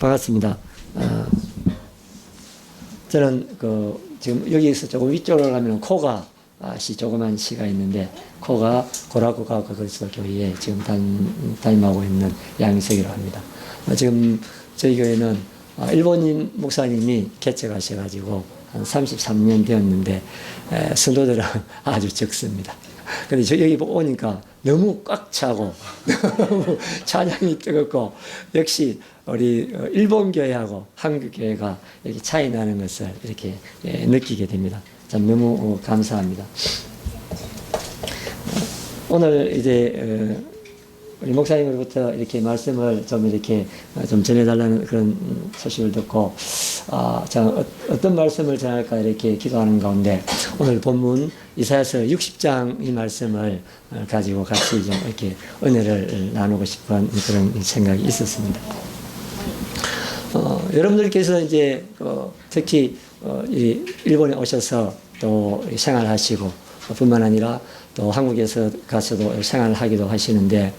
반갑습니다. 저는 지금 여기서 조금 위쪽으로 가면 코가 조그만 시가 있는데 코가 고라쿠가오카 그리스도 교회에 지금 담임하고 있는 양석이라고 합니다. 지금 저희 교회는 일본인 목사님이 개척하셔가지고 한 33년 되었는데 성도들은 아주 적습니다. 근데 저 여기 오니까 너무 꽉 차고 너무 찬양이 뜨겁고 역시 우리 일본 교회하고 한국 교회가 이렇게 차이 나는 것을 이렇게 느끼게 됩니다. 참 너무 감사합니다. 오늘 이제 우리 목사님으로부터 이렇게 말씀을 좀 이렇게 좀 전해달라는 그런 소식을 듣고 어떤 말씀을 전할까 이렇게 기도하는 가운데 오늘 본문 이사야서 60장 이 말씀을 가지고 같이 좀 이렇게 은혜를 나누고 싶은 그런 생각이 있었습니다. 여러분들께서 이제 특히 일본에 오셔서 또 생활하시고 뿐만 아니라 또 한국에서 가서도 생활을 하기도 하시는데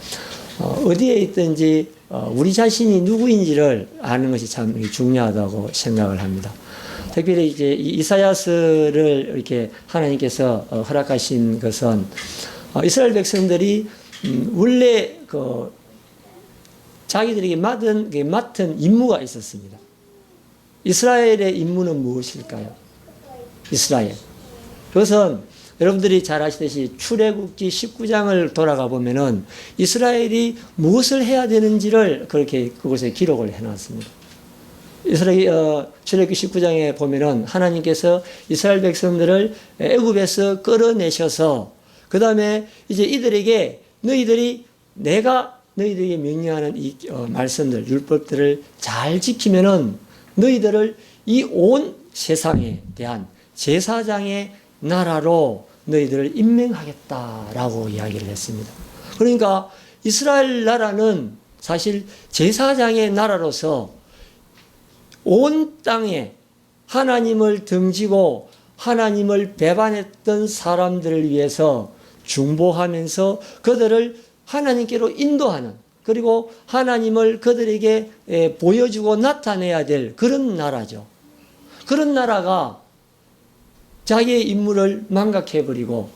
어디에 있든지 우리 자신이 누구인지를 아는 것이 참 중요하다고 생각을 합니다. 특별히 이제 이사야서를 이렇게 하나님께서 허락하신 것은 이스라엘 백성들이 원래 자기들에게 맡은 임무가 있었습니다. 이스라엘의 임무는 무엇일까요? 이스라엘. 그것은 여러분들이 잘 아시듯이 출애굽기 19장을 돌아가 보면은 이스라엘이 무엇을 해야 되는지를 그렇게 그곳에 기록을 해놨습니다. 출애굽기 19장에 보면은 하나님께서 이스라엘 백성들을 애굽에서 끌어내셔서 그 다음에 이제 이들에게 내가 너희들에게 명령하는 이 말씀들, 율법들을 잘 지키면은 너희들을 이 온 세상에 대한 제사장의 나라로 너희들을 임명하겠다라고 이야기를 했습니다. 그러니까 이스라엘 나라는 사실 제사장의 나라로서 온 땅에 하나님을 등지고 하나님을 배반했던 사람들을 위해서 중보하면서 그들을 하나님께로 인도하는, 그리고 하나님을 그들에게 보여주고 나타내야 될 그런 나라죠. 그런 나라가 자기의 임무를 망각해버리고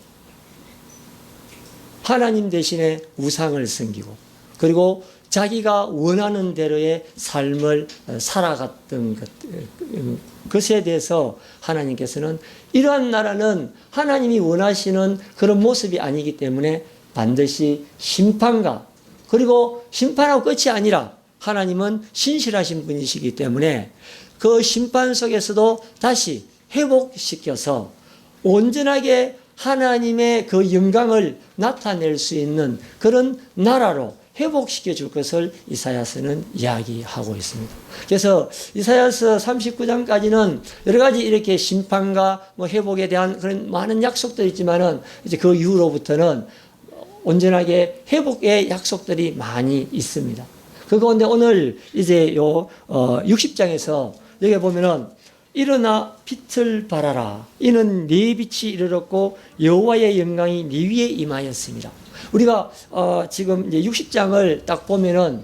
하나님 대신에 우상을 섬기고 그리고 자기가 원하는 대로의 삶을 살아갔던 것에 대해서 하나님께서는 이러한 나라는 하나님이 원하시는 그런 모습이 아니기 때문에 반드시 심판과, 그리고 심판하고 끝이 아니라 하나님은 신실하신 분이시기 때문에 그 심판 속에서도 다시 회복시켜서 온전하게 하나님의 그 영광을 나타낼 수 있는 그런 나라로 회복시켜 줄 것을 이사야서는 이야기하고 있습니다. 그래서 이사야서 39장까지는 여러 가지 이렇게 심판과 회복에 대한 그런 많은 약속들이 있지만은 이제 그 이후로부터는 온전하게 회복의 약속들이 많이 있습니다. 그 가운데 오늘 이제 60장에서 여기 보면은 일어나 빛을 발하라. 이는 네 빛이 이르렀고 여호와의 영광이 네 위에 임하였습니다. 우리가 지금 이제 60장을 딱 보면은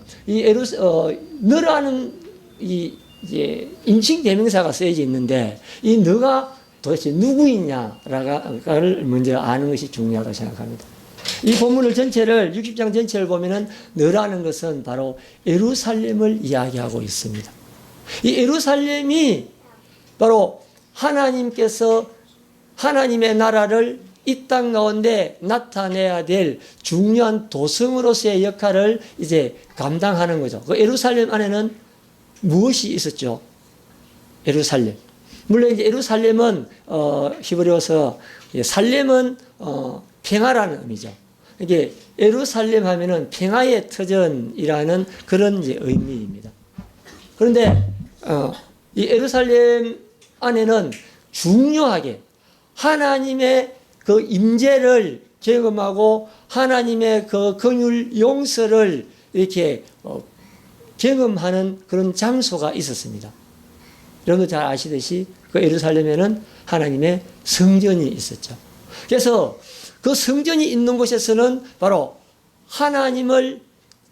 너라는 이제 인칭 대명사가 쓰여져 있는데 이 너가 도대체 누구이냐를 먼저 아는 것이 중요하다고 생각합니다. 이 본문을 전체를 60장 전체를 보면은 너라는 것은 바로 예루살렘을 이야기하고 있습니다. 이 예루살렘이 바로 하나님께서 하나님의 나라를 이 땅 가운데 나타내야 될 중요한 도성으로서의 역할을 이제 감당하는 거죠. 그 예루살렘 안에는 무엇이 있었죠? 예루살렘. 물론 이제 예루살렘은 히브리어서 살렘은 평화라는 의미죠. 이게 예루살렘 하면은 평화의 터전이라는 그런 이제 의미입니다. 그런데 이 예루살렘 안에는 중요하게 하나님의 그 임재를 경험하고 하나님의 그 긍휼 용서를 이렇게 경험하는 그런 장소가 있었습니다. 여러분도 잘 아시듯이 그 예루살렘에는 하나님의 성전이 있었죠. 그래서 그 성전이 있는 곳에서는 바로 하나님을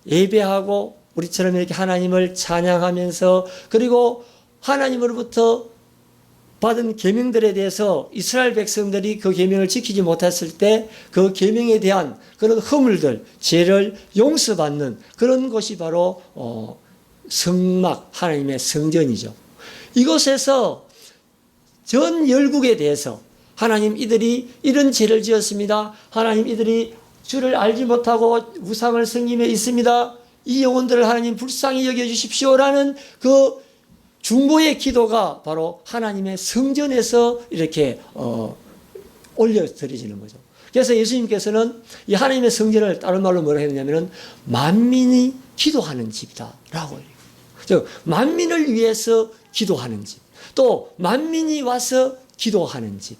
예배하고 우리처럼 이렇게 하나님을 찬양하면서 그리고 하나님으로부터 받은 계명들에 대해서 이스라엘 백성들이 그 계명을 지키지 못했을 때 그 계명에 대한 그런 허물들, 죄를 용서받는 그런 것이 바로 성막, 하나님의 성전이죠. 이곳에서 전 열국에 대해서 하나님 이들이 이런 죄를 지었습니다. 하나님 이들이 주를 알지 못하고 우상을 섬기며 있습니다. 이 영혼들을 하나님 불쌍히 여겨주십시오라는 그 중보의 기도가 바로 하나님의 성전에서 이렇게 올려드려지는 거죠. 그래서 예수님께서는 이 하나님의 성전을 다른 말로 뭐라 했냐면은 만민이 기도하는 집이다라고 해요. 즉 만민을 위해서 기도하는 집, 또 만민이 와서 기도하는 집.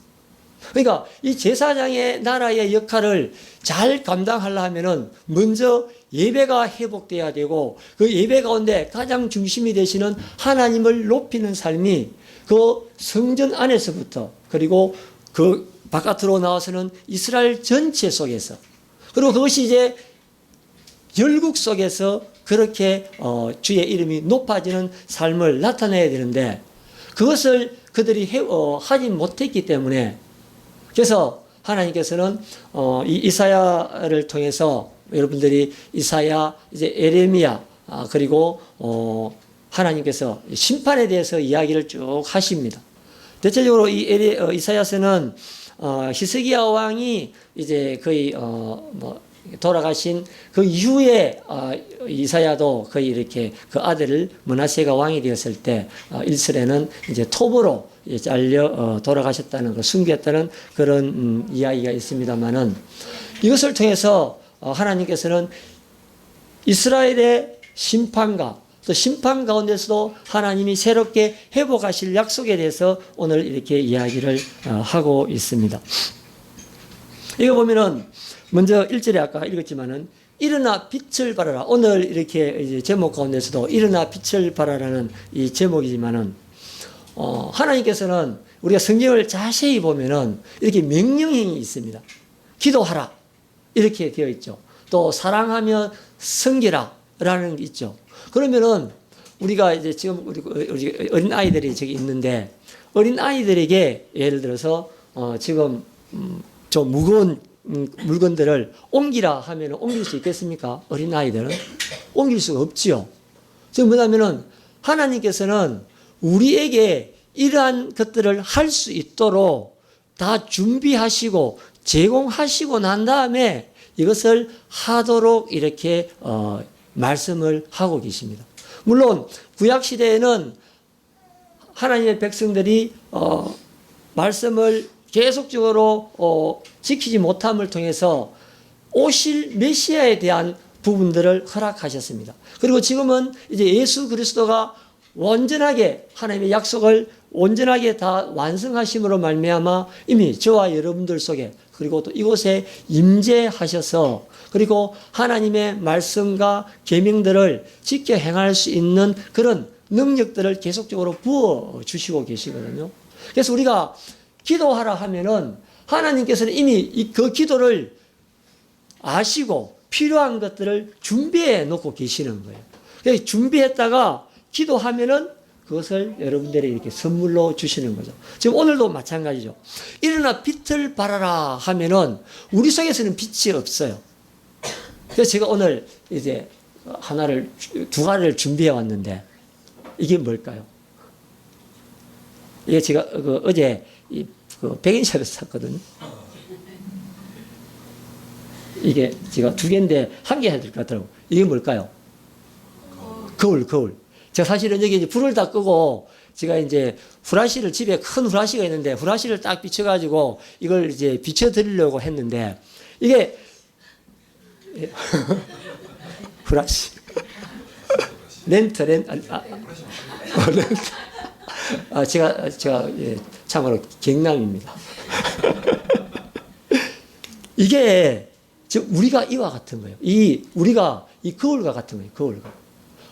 그러니까 이 제사장의 나라의 역할을 잘 감당하려면은 먼저 예배가 회복돼야 되고 그 예배 가운데 가장 중심이 되시는 하나님을 높이는 삶이 그 성전 안에서부터 그리고 그 바깥으로 나와서는 이스라엘 전체 속에서 그리고 그것이 이제 열국 속에서 그렇게 주의 이름이 높아지는 삶을 나타내야 되는데 그것을 그들이 하지 못했기 때문에 그래서 하나님께서는 이 이사야를 통해서 여러분들이 이사야, 이제 에레미야 그리고 하나님께서 심판에 대해서 이야기를 쭉 하십니다. 대체적으로 이 이사야서는 히스기야 왕이 이제 거의 돌아가신 그 이후에 이사야도 거의 이렇게 그 아들을 므낫세가 왕이 되었을 때 일설에는 이제 톱으로 잘려 돌아가셨다는 그 숨겼다는 그런 이야기가 있습니다만은 이것을 통해서 하나님께서는 이스라엘의 심판과 또 심판 가운데서도 하나님이 새롭게 회복하실 약속에 대해서 오늘 이렇게 이야기를 하고 있습니다. 이거 보면은 먼저 1절에 아까 읽었지만은 일어나 빛을 발하라. 오늘 이렇게 이제 제목 가운데서도 일어나 빛을 발하라는 이 제목이지만은 하나님께서는 우리가 성경을 자세히 보면은 이렇게 명령형이 있습니다. 기도하라. 이렇게 되어 있죠. 또 사랑하며 섬기라라는 게 있죠. 그러면은 우리가 이제 지금 우리 어린 아이들이 저기 있는데 어린 아이들에게 예를 들어서 지금 좀 무거운 물건들을 옮기라 하면 옮길 수 있겠습니까? 어린 아이들은 옮길 수가 없지요. 지금 뭐냐면은 하나님께서는 우리에게 이러한 것들을 할 수 있도록 다 준비하시고 제공하시고 난 다음에 이것을 하도록 이렇게 말씀을 하고 계십니다. 물론 구약 시대에는 하나님의 백성들이 말씀을 계속적으로 지키지 못함을 통해서 오실 메시아에 대한 부분들을 허락하셨습니다. 그리고 지금은 이제 예수 그리스도가 온전하게 하나님의 약속을 온전하게 다 완성하심으로 말미암아 이미 저와 여러분들 속에 그리고 또 이곳에 임재하셔서 그리고 하나님의 말씀과 계명들을 지켜 행할 수 있는 그런 능력들을 계속적으로 부어 주시고 계시거든요. 그래서 우리가 기도하라 하면은 하나님께서는 이미 그 기도를 아시고 필요한 것들을 준비해 놓고 계시는 거예요. 그래서 준비했다가 기도하면은 그것을 여러분들이 이렇게 선물로 주시는 거죠. 지금 오늘도 마찬가지죠. 일어나 빛을 발하라 하면은 우리 속에서는 빛이 없어요. 그래서 제가 오늘 이제 두 가지를 준비해 왔는데 이게 뭘까요? 이게 제가 어제 그 백인샵에서 샀거든요. 이게 제가 두 개인데 한 개 해야 될 것 같더라고요. 이게 뭘까요? 거울. 제가 사실은 여기 이제 불을 다 끄고 제가 이제 후라시를 집에 큰 후라시가 있는데 후라시를 딱 비춰가지고 이걸 이제 비춰드리려고 했는데 이게 후라시 렌트. 제가 참고로 경남입니다. 이게 우리가 이와 같은 거예요. 우리가 이 거울과 같은 거예요. 거울과.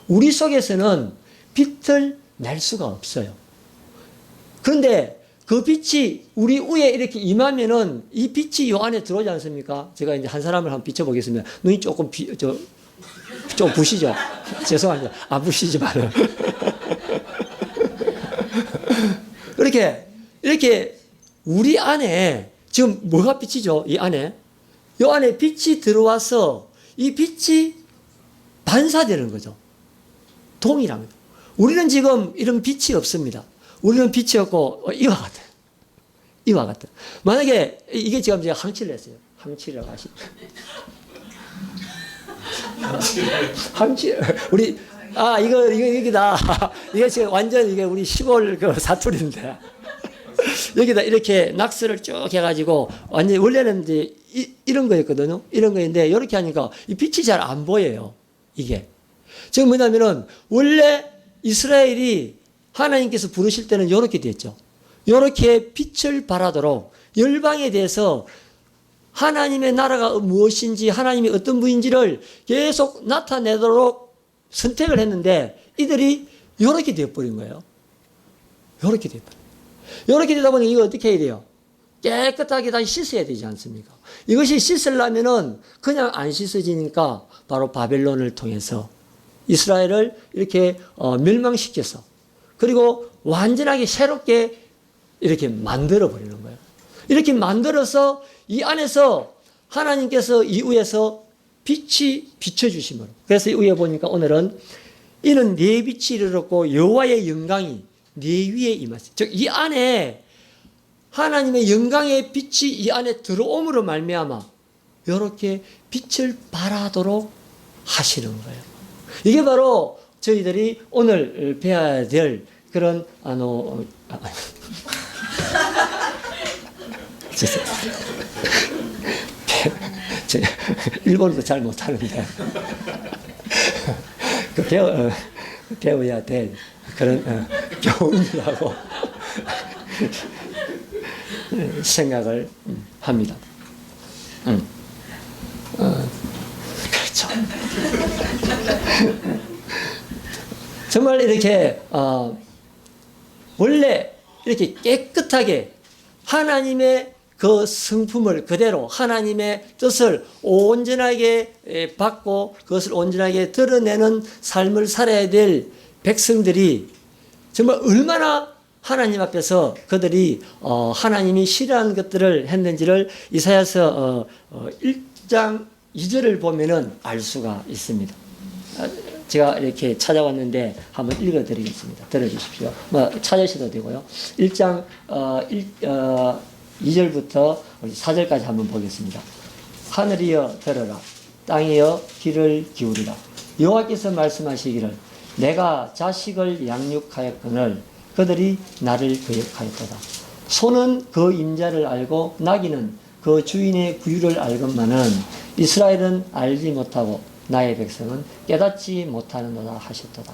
우리 속에서는 빛을 낼 수가 없어요. 그런데 그 빛이 우리 위에 이렇게 임하면은 이 빛이 요 안에 들어오지 않습니까? 제가 이제 한 사람을 한번 비춰보겠습니다. 눈이 조금 좀 부시죠. 죄송합니다. 안 부시지만은. 이렇게 우리 안에 지금 뭐가 빛이죠? 이 안에. 이 안에 빛이 들어와서 이 빛이 반사되는 거죠. 동일합니다. 우리는 지금 이런 빛이 없습니다. 우리는 빛이 없고 이와 같아요. 이와 같아요. 만약에 이게 지금 제가 항치를 했어요. 항치라고 하시죠. 항치 우리 여기다 이게 지금 완전 이게 우리 시골 그 사투리인데 여기다 이렇게 낙서를 쭉 해가지고 완전 원래는 이제 이런 거였거든요. 이런 거인데 이렇게 하니까 이 빛이 잘 안 보여요. 이게 지금 뭐냐면은 원래 이스라엘이 하나님께서 부르실 때는 이렇게 됐죠. 이렇게 빛을 발하도록 열방에 대해서 하나님의 나라가 무엇인지 하나님이 어떤 분인지를 계속 나타내도록 선택을 했는데 이들이 이렇게 되어버린 거예요. 이렇게 되어버린 이렇게 되다 보니 이거 어떻게 해야 돼요? 깨끗하게 다시 씻어야 되지 않습니까? 이것이 씻으려면은 그냥 안 씻어지니까 바로 바벨론을 통해서 이스라엘을 이렇게 멸망시켜서 그리고 완전하게 새롭게 이렇게 만들어 버리는 거예요. 이렇게 만들어서 이 안에서 하나님께서 이 위에서 빛이 비춰주심으로. 그래서 이 위에 보니까 오늘은 이는 네 빛이 이르렀고 여호와의 영광이 네 위에 임하시. 즉 이 안에 하나님의 영광의 빛이 이 안에 들어옴으로 말미암아 이렇게 빛을 발하도록 하시는 거예요. 이게 바로 저희들이 오늘 배워야 될 그런 일본어도 잘 못하는데 배워야 될 그런 교훈이라고 생각을 합니다. 그렇죠. 정말 이렇게 원래 이렇게 깨끗하게 하나님의 그 성품을 그대로 하나님의 뜻을 온전하게 받고 그것을 온전하게 드러내는 삶을 살아야 될 백성들이 정말 얼마나 하나님 앞에서 그들이 하나님이 싫어하는 것들을 했는지를 이사야서 1장 2절을 보면은 알 수가 있습니다. 제가 이렇게 찾아왔는데 한번 읽어드리겠습니다. 들어주십시오. 찾으셔도 되고요. 1장 2절부터 4절까지 한번 보겠습니다. 하늘이여 들어라, 땅이여 귀를 기울이라. 여호와께서 말씀하시기를 내가 자식을 양육하였거늘 그들이 나를 거역하였도다. 소는 그 임자를 알고 나귀는 그 주인의 구유를 알건만은 이스라엘은 알지 못하고 나의 백성은 깨닫지 못하는도다 하셨도다.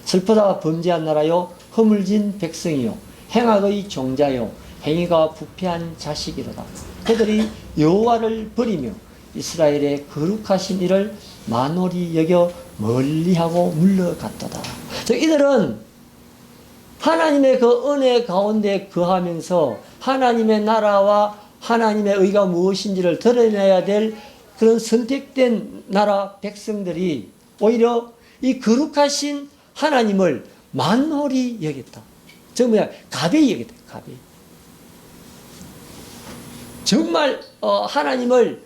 슬프다 범죄한 나라요 허물진 백성이요 행악의 종자요 행위가 부패한 자식이로다. 그들이 여호와를 버리며 이스라엘의 거룩하신 이를 만홀히 여겨 멀리하고 물러갔도다. 이들은 하나님의 그 은혜 가운데 거하면서 하나님의 나라와 하나님의 의가 무엇인지를 드러내야 될 그런 선택된 나라 백성들이 오히려 이 거룩하신 하나님을 만홀히 여겼다. 저 가벼이 여겼다. 가벼이. 정말 하나님을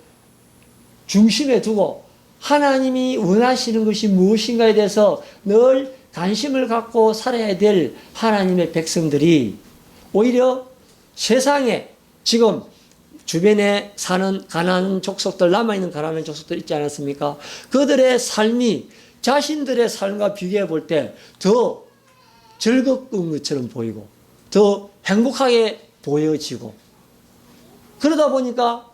중심에 두고 하나님이 원하시는 것이 무엇인가에 대해서 늘 관심을 갖고 살아야 될 하나님의 백성들이 오히려 세상에 지금 주변에 사는 가난한 족속들, 남아있는 가난한 족속들 있지 않았습니까? 그들의 삶이 자신들의 삶과 비교해 볼 때 더 즐거운 것처럼 보이고 더 행복하게 보여지고 그러다 보니까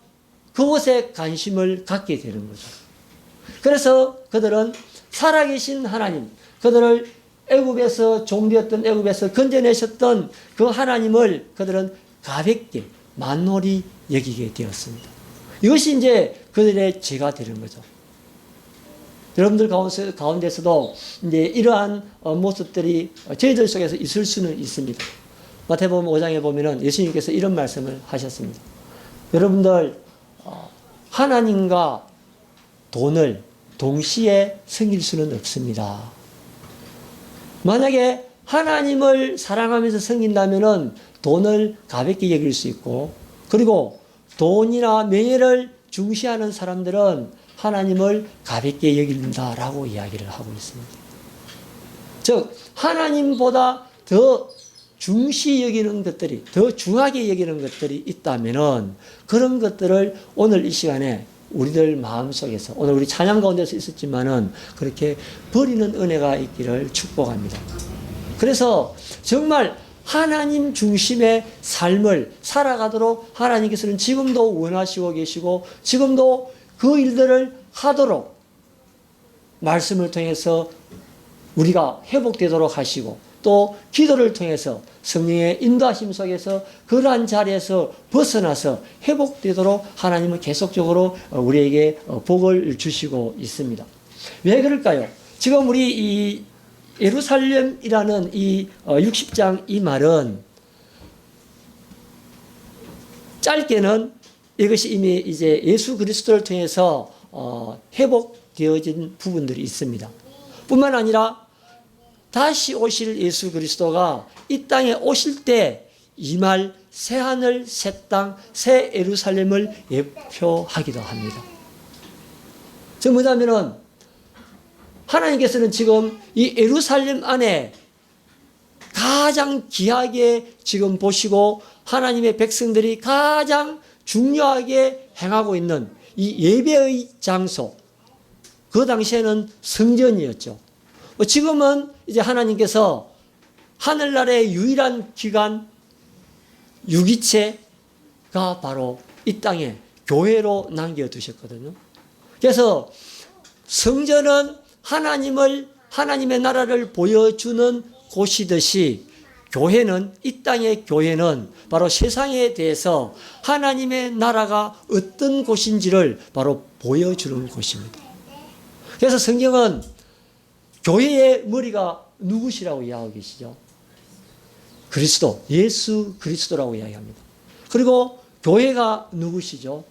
그곳에 관심을 갖게 되는 거죠. 그래서 그들은 살아계신 하나님, 그들을 애굽에서 종되었던 애굽에서 건져내셨던 그 하나님을 그들은 가볍게 만홀히 여기게 되었습니다. 이것이 이제 그들의 죄가 되는 거죠. 여러분들 가운데서도 이제 이러한 모습들이 저희들 속에서 있을 수는 있습니다. 마태복음 5장에 보면은 예수님께서 이런 말씀을 하셨습니다. 여러분들 하나님과 돈을 동시에 섬길 수는 없습니다. 만약에 하나님을 사랑하면서 섬긴다면은 돈을 가볍게 여길 수 있고, 그리고 돈이나 명예를 중시하는 사람들은 하나님을 가볍게 여긴다라고 이야기를 하고 있습니다. 즉 하나님보다 더 중시 여기는 것들이, 더 중하게 여기는 것들이 있다면은 그런 것들을 오늘 이 시간에 우리들 마음속에서, 오늘 우리 찬양 가운데서 있었지만은 그렇게 버리는 은혜가 있기를 축복합니다. 그래서 정말 하나님 중심의 삶을 살아가도록 하나님께서는 지금도 원하시고 계시고, 지금도 그 일들을 하도록 말씀을 통해서 우리가 회복되도록 하시고, 또 기도를 통해서 성령의 인도하심 속에서 그러한 자리에서 벗어나서 회복되도록 하나님은 계속적으로 우리에게 복을 주시고 있습니다. 왜 그럴까요? 지금 우리 이 예루살렘이라는 이 60장 이 말은 짧게는 이것이 이미 이제 예수 그리스도를 통해서 회복되어진 부분들이 있습니다. 뿐만 아니라 다시 오실 예수 그리스도가 이 땅에 오실 때 임할 새하늘, 새 땅, 새 예루살렘을 예표하기도 합니다. 즉 뭐냐면은 하나님께서는 지금 이 예루살렘 안에 가장 귀하게 지금 보시고 하나님의 백성들이 가장 중요하게 행하고 있는 이 예배의 장소, 그 당시에는 성전이었죠. 지금은 이제 하나님께서 하늘나라의 유일한 기관, 유기체가 바로 이 땅에 교회로 남겨두셨거든요. 그래서 성전은 하나님의 나라를 보여주는 곳이듯이 교회는, 이 땅의 교회는 바로 세상에 대해서 하나님의 나라가 어떤 곳인지를 바로 보여주는 곳입니다. 그래서 성경은 교회의 머리가 누구시라고 이야기하고 계시죠? 그리스도, 예수 그리스도라고 이야기합니다. 그리고 교회가 누구시죠?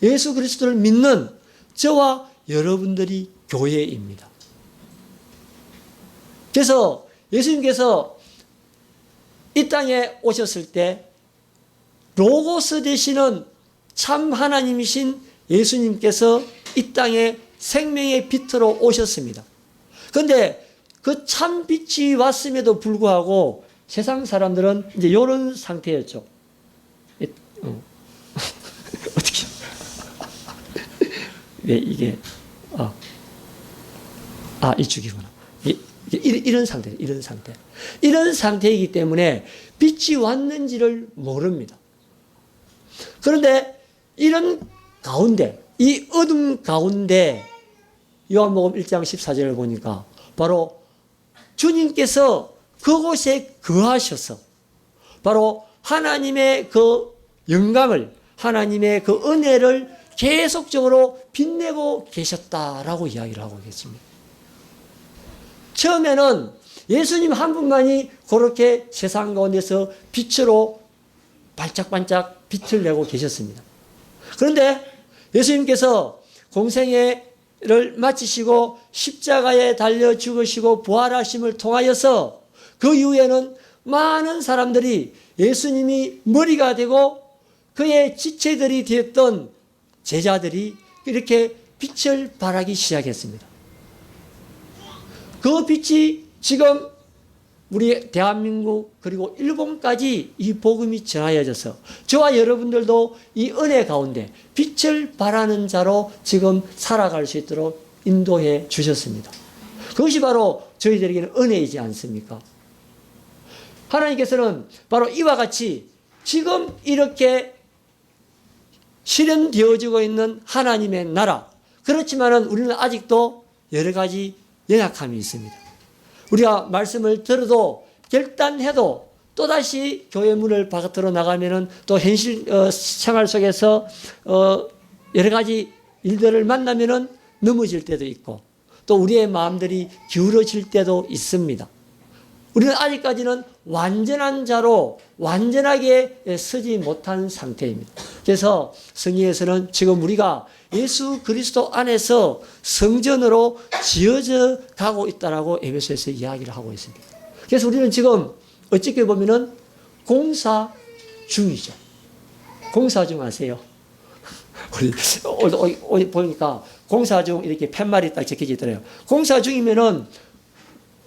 예수 그리스도를 믿는 저와 여러분들이 교회입니다. 그래서 예수님께서 이 땅에 오셨을 때 로고스 되시는 참 하나님이신 예수님께서 이 땅에 생명의 빛으로 오셨습니다. 그런데 그 참 빛이 왔음에도 불구하고 세상 사람들은 이제 이런 상태였죠. 어떻게? 왜 이게 이쪽이구나. 이런 상태, 이런 상태. 이런 상태이기 때문에 빛이 왔는지를 모릅니다. 그런데 이런 가운데, 이 어둠 가운데 요한복음 1장 14절을 보니까 바로 주님께서 그곳에 거하셔서 바로 하나님의 그 영광을, 하나님의 그 은혜를 계속적으로 빛내고 계셨다라고 이야기를 하고 계십니다. 처음에는 예수님 한 분만이 그렇게 세상 가운데서 빛으로 반짝반짝 빛을 내고 계셨습니다. 그런데 예수님께서 공생애를 마치시고 십자가에 달려 죽으시고 부활하심을 통하여서 그 이후에는 많은 사람들이 예수님이 머리가 되고 그의 지체들이 되었던 제자들이 이렇게 빛을 발하기 시작했습니다. 그 빛이 지금 우리 대한민국 그리고 일본까지 이 복음이 전하여져서 저와 여러분들도 이 은혜 가운데 빛을 발하는 자로 지금 살아갈 수 있도록 인도해 주셨습니다. 그것이 바로 저희들에게는 은혜이지 않습니까? 하나님께서는 바로 이와 같이 지금 이렇게 실현되어지고 있는 하나님의 나라, 그렇지만은 우리는 아직도 여러 가지 연약함이 있습니다. 우리가 말씀을 들어도 결단해도 또다시 교회 문을 바깥으로 나가면은 또 현실 생활 속에서 여러 가지 일들을 만나면은 넘어질 때도 있고 또 우리의 마음들이 기울어질 때도 있습니다. 우리는 아직까지는 완전한 자로 완전하게 서지 못한 상태입니다. 그래서 성경에서는 지금 우리가 예수 그리스도 안에서 성전으로 지어져 가고 있다라고 에베소에서 이야기를 하고 있습니다. 그래서 우리는 지금 어떻게 보면은 공사 중이죠. 공사 중 아세요? 우리 보니까 공사 중 이렇게 팻말이 딱 적혀져 있더래요. 공사 중이면은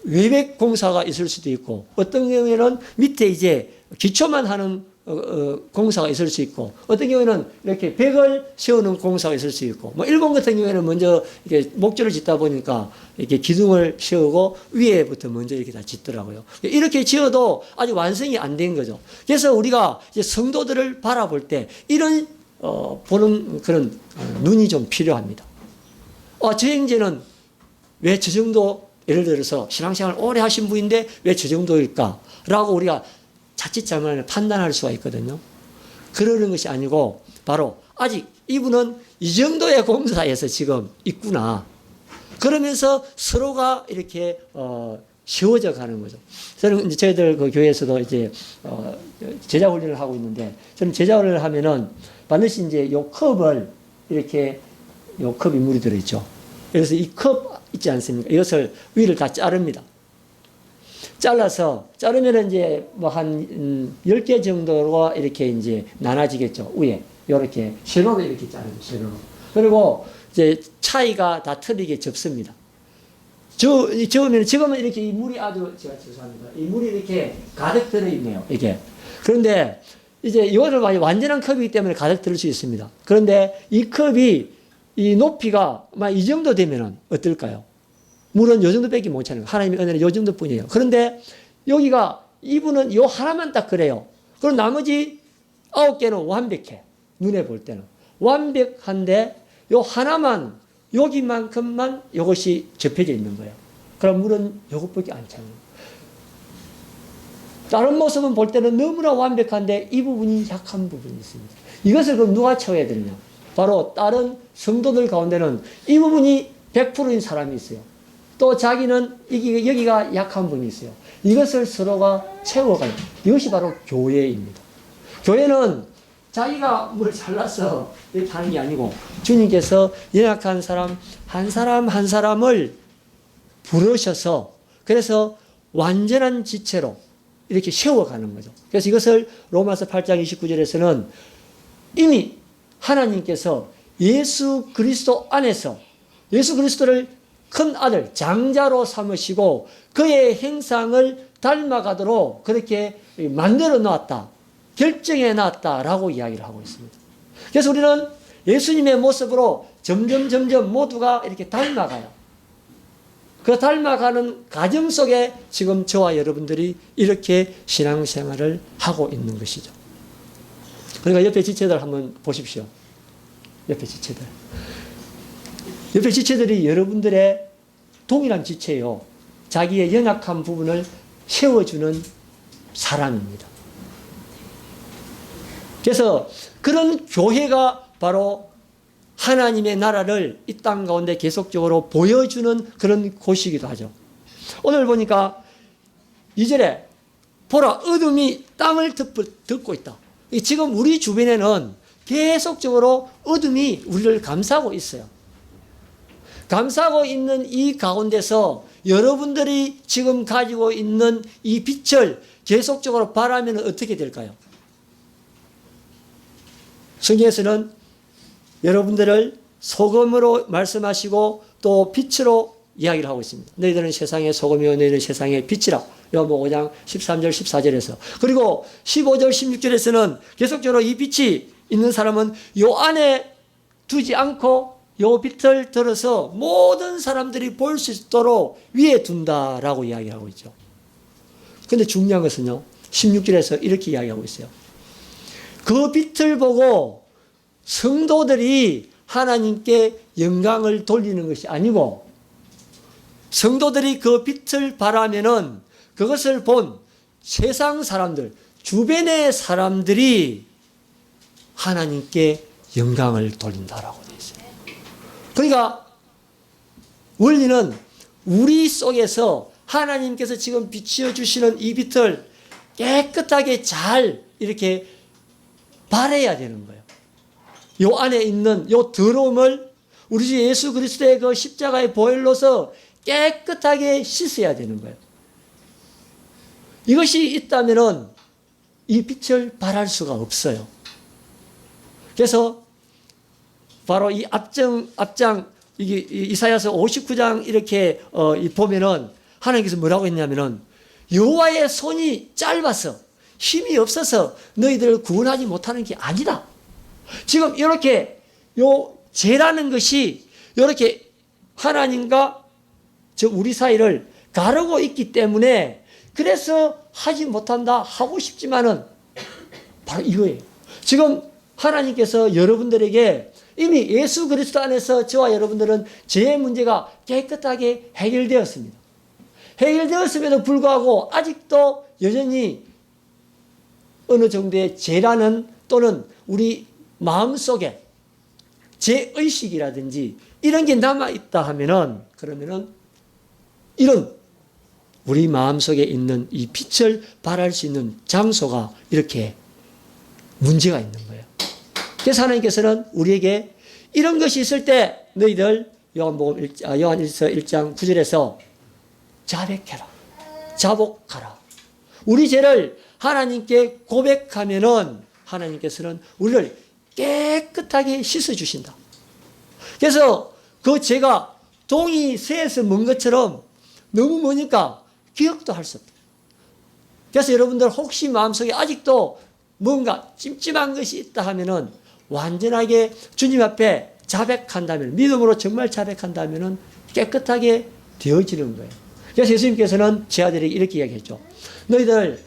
외벽 공사가 있을 수도 있고, 어떤 경우에는 밑에 이제 기초만 하는 공사가 있을 수 있고, 어떤 경우에는 이렇게 벽을 세우는 공사가 있을 수 있고, 뭐 일본 같은 경우에는 먼저 이렇게 목조를 짓다 보니까 이렇게 기둥을 세우고 위에부터 먼저 이렇게 다 짓더라고요. 이렇게 지어도 아직 완성이 안 된 거죠. 그래서 우리가 이제 성도들을 바라볼 때 이런 보는 그런 눈이 좀 필요합니다. 저 형제는 왜 저 정도, 예를 들어서 신앙생활 오래 하신 분인데 왜 저 정도일까라고 우리가 자칫잘못 판단할 수가 있거든요. 그러는 것이 아니고 바로 아직 이분은 이 정도의 공사에서 지금 있구나. 그러면서 서로가 이렇게 세워져 가는 거죠. 저는 이제 저희들 그 교회에서도 이제 제자 훈련을 하고 있는데, 저는 제자 훈련을 하면은 반드시 이제 요 컵을 이렇게, 요 컵이 물이 들어있죠. 그래서 이 컵 있지 않습니까? 이것을 위를 다 자릅니다. 잘라서, 자르면 이제 뭐 한 10개 정도가 이렇게 이제 나눠지겠죠. 위에. 요렇게 세로로 이렇게 자르면 세로로. 그리고 이제 차이가 다 틀리게 접습니다. 저으면 지금은 이렇게 이 물이 아주, 제가 죄송합니다. 이 물이 이렇게 가득 들어있네요. 이게. 그런데 이제 이거를 완전한 컵이기 때문에 가득 들을 수 있습니다. 그런데 이 컵이 이 높이가 이 정도 되면은 어떨까요? 물은 요 정도밖에 못 차는 거예요. 하나님의 은혜는 요 정도뿐이에요. 그런데 여기가 이분은 요 하나만 딱 그래요. 그럼 나머지 9개는 완벽해. 눈에 볼 때는 완벽한데 요 하나만, 여기만큼만 이것이 접혀져 있는 거예요. 그럼 물은 요것밖에 안 차는 거예요. 다른 모습은 볼 때는 너무나 완벽한데 이 부분이 약한 부분이 있습니다. 이것을 그럼 누가 채워야 되느냐? 바로 다른 성도들 가운데는 이 부분이 100%인 사람이 있어요. 또 자기는 여기가 약한 부분이 있어요. 이것을 서로가 채워가요. 이것이 바로 교회입니다. 교회는 자기가 뭘 잘나서 이렇게 하는 게 아니고, 주님께서 연약한 사람 한 사람 한 사람을 부르셔서, 그래서 완전한 지체로 이렇게 세워가는 거죠. 그래서 이것을 로마서 8장 29절에서는 이미 하나님께서 예수 그리스도 안에서 예수 그리스도를 큰 아들, 장자로 삼으시고 그의 형상을 닮아가도록 그렇게 만들어 놨다. 결정해 놨다라고 이야기를 하고 있습니다. 그래서 우리는 예수님의 모습으로 점점 모두가 이렇게 닮아가요. 그 닮아가는 과정 속에 지금 저와 여러분들이 이렇게 신앙생활을 하고 있는 것이죠. 그러니까 옆에 지체들 한번 보십시오. 옆에 지체들. 옆에 지체들이 여러분들의 동일한 지체요. 자기의 연약한 부분을 세워주는 사람입니다. 그래서 그런 교회가 바로 하나님의 나라를 이 땅 가운데 계속적으로 보여주는 그런 곳이기도 하죠. 오늘 보니까 2절에 보라, 어둠이 땅을 덮고 있다. 지금 우리 주변에는 계속적으로 어둠이 우리를 감싸고 있어요. 감싸고 있는 이 가운데서 여러분들이 지금 가지고 있는 이 빛을 계속적으로 바라면 어떻게 될까요? 성경에서는 여러분들을 소금으로 말씀하시고 또 빛으로 이야기를 하고 있습니다. 너희들은 세상의 소금이요 너희는 세상의 빛이라. 요한복음 5장 13절 14절에서. 그리고 15절 16절에서는 계속적으로 이 빛이 있는 사람은 요 안에 두지 않고 요 빛을 들어서 모든 사람들이 볼 수 있도록 위에 둔다라고 이야기하고 있죠. 그런데 중요한 것은요, 16절에서 이렇게 이야기하고 있어요. 그 빛을 보고 성도들이 하나님께 영광을 돌리는 것이 아니고, 성도들이 그 빛을 바라면은 그것을 본 세상 사람들, 주변의 사람들이 하나님께 영광을 돌린다라고 되어 있어요. 그러니까 원리는 우리 속에서 하나님께서 지금 비추어 주시는 이 빛을 깨끗하게 잘 이렇게 발해야 되는 거예요. 요 안에 있는 요 더러움을 우리 주 예수 그리스도의 그 십자가의 보혈로서 깨끗하게 씻어야 되는 거예요. 이것이 있다면은 이 빛을 발할 수가 없어요. 그래서 바로 이 앞장 이게 이사야서 59장 이렇게 보면은 하나님께서 뭐라고 했냐면은 여호와의 손이 짧아서 힘이 없어서 너희들을 구원하지 못하는 게 아니다. 지금 이렇게 요 죄라는 것이 이렇게 하나님과 저 우리 사이를 가르고 있기 때문에 그래서 하지 못한다 하고 싶지만은 바로 이거예요. 지금 하나님께서 여러분들에게 이미 예수 그리스도 안에서 저와 여러분들은 죄의 문제가 깨끗하게 해결되었습니다. 해결되었음에도 불구하고 아직도 여전히 어느 정도의 죄라는 또는 우리 마음속에 죄의식이라든지 이런 게 남아있다 하면은 그러면은 이런 우리 마음속에 있는 이 빛을 발할 수 있는 장소가 이렇게 문제가 있는 거예요. 그래서 하나님께서는 우리에게 이런 것이 있을 때 너희들 요한일서 1장 9절에서 자백해라. 자복하라. 우리 죄를 하나님께 고백하면은 하나님께서는 우리를 깨끗하게 씻어주신다. 그래서 그 죄가 동이 새에서 먼 것처럼 너무 머니까 기억도 할 수 없다. 그래서 여러분들 혹시 마음속에 아직도 뭔가 찜찜한 것이 있다 하면은 완전하게 주님 앞에 자백한다면, 믿음으로 정말 자백한다면은 깨끗하게 되어지는 거예요. 그래서 예수님께서는 제 아들에게 이렇게 이야기했죠. 너희들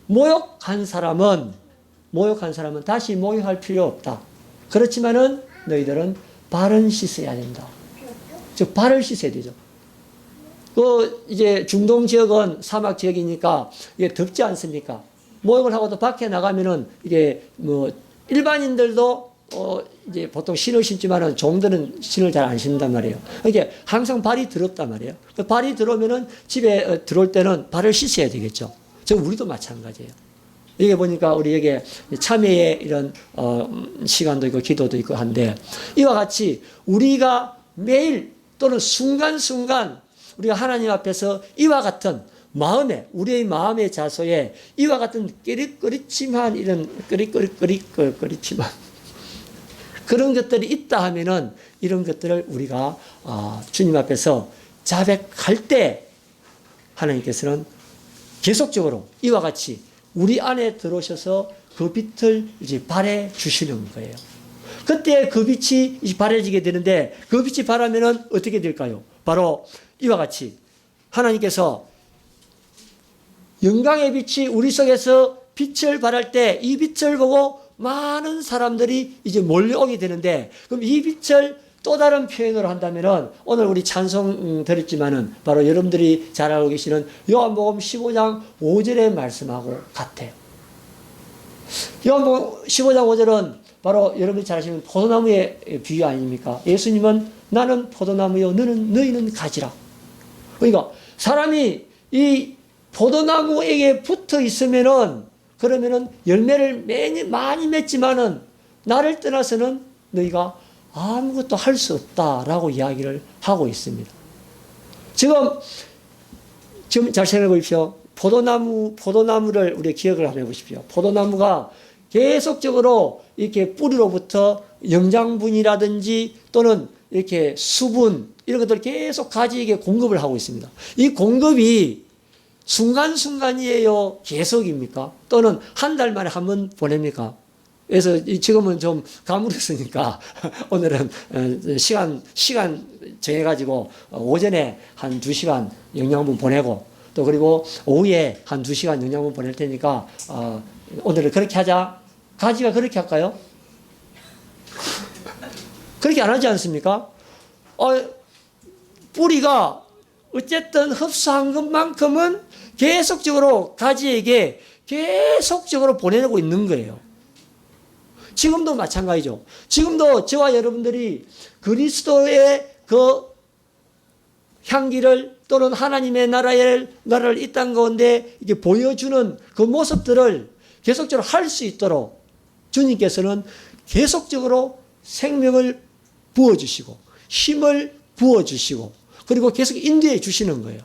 모욕한 사람은 다시 모욕할 필요 없다. 그렇지만은 너희들은 발은 씻어야 된다. 즉 발을 씻어야 되죠. 이제 중동 지역은 사막 지역이니까 이게 덥지 않습니까? 모욕을 하고도 밖에 나가면은 이게 일반인들도 이제 보통 신을 신지만은 종들은 신을 잘 안 신단 말이에요. 이게 항상 발이 더럽단 말이에요. 발이 더러우면은 집에 들어올 때는 발을 씻어야 되겠죠. 우리도 마찬가지예요. 여기 보니까 우리 여기 참회의 이런 시간도 있고 기도도 있고 한데 이와 같이 우리가 매일 또는 순간순간 우리가 하나님 앞에서 이와 같은 우리의 마음의 자소에 이와 같은 끄릿끄릿침한 이런 끄릿끄릿침한 그런 것들이 있다 하면은 이런 것들을 우리가 주님 앞에서 자백할 때 하나님께서는 계속적으로 이와 같이 우리 안에 들어오셔서 그 빛을 이제 발해 주시는 거예요. 그때 그 빛이 발해지게 되는데 그 빛이 발하면은 어떻게 될까요? 바로 이와 같이 하나님께서 영광의 빛이 우리 속에서 빛을 발할 때 이 빛을 보고 많은 사람들이 이제 몰려오게 되는데 그럼 이 빛을 또 다른 표현으로 한다면은 오늘 우리 찬송 드렸지만은 바로 여러분들이 잘 알고 계시는 요한복음 15장 5절의 말씀하고 같아요. 요한복음 15장 5절은 바로 여러분들이 잘 아시는 포도나무의 비유 아닙니까? 예수님은 나는 포도나무요 너희는 가지라. 그러니까 사람이 이 포도나무에게 붙어 있으면은 그러면은 열매를 많이 맺지만은 나를 떠나서는 너희가 아무것도 할 수 없다라고 이야기를 하고 있습니다. 지금 잘 생각해 보십시오. 포도나무를 우리 기억을 한번 해보십시오. 포도나무가 계속적으로 이렇게 뿌리로부터 영양분이라든지 또는 이렇게 수분 이런 것들을 계속 가지에게 공급을 하고 있습니다. 이 공급이 순간순간이에요? 계속입니까? 또는 한 달 만에 한 번 보냅니까? 그래서 지금은 좀 가물었으니까 오늘은 시간 정해가지고 오전에 한 2시간 영양분 보내고 또 그리고 오후에 한 2시간 영양분 보낼 테니까 오늘은 그렇게 하자. 가지가 그렇게 할까요? 그렇게 안 하지 않습니까? 뿌리가 어쨌든 흡수한 것만큼은 계속적으로 가지에게 계속적으로 보내고 있는 거예요. 지금도 마찬가지죠. 지금도 저와 여러분들이 그리스도의 그 향기를 또는 하나님의 나라를 이 땅 가운데 이게 보여주는 그 모습들을 계속적으로 할 수 있도록 주님께서는 계속적으로 생명을 부어주시고 힘을 부어주시고 그리고 계속 인도해 주시는 거예요.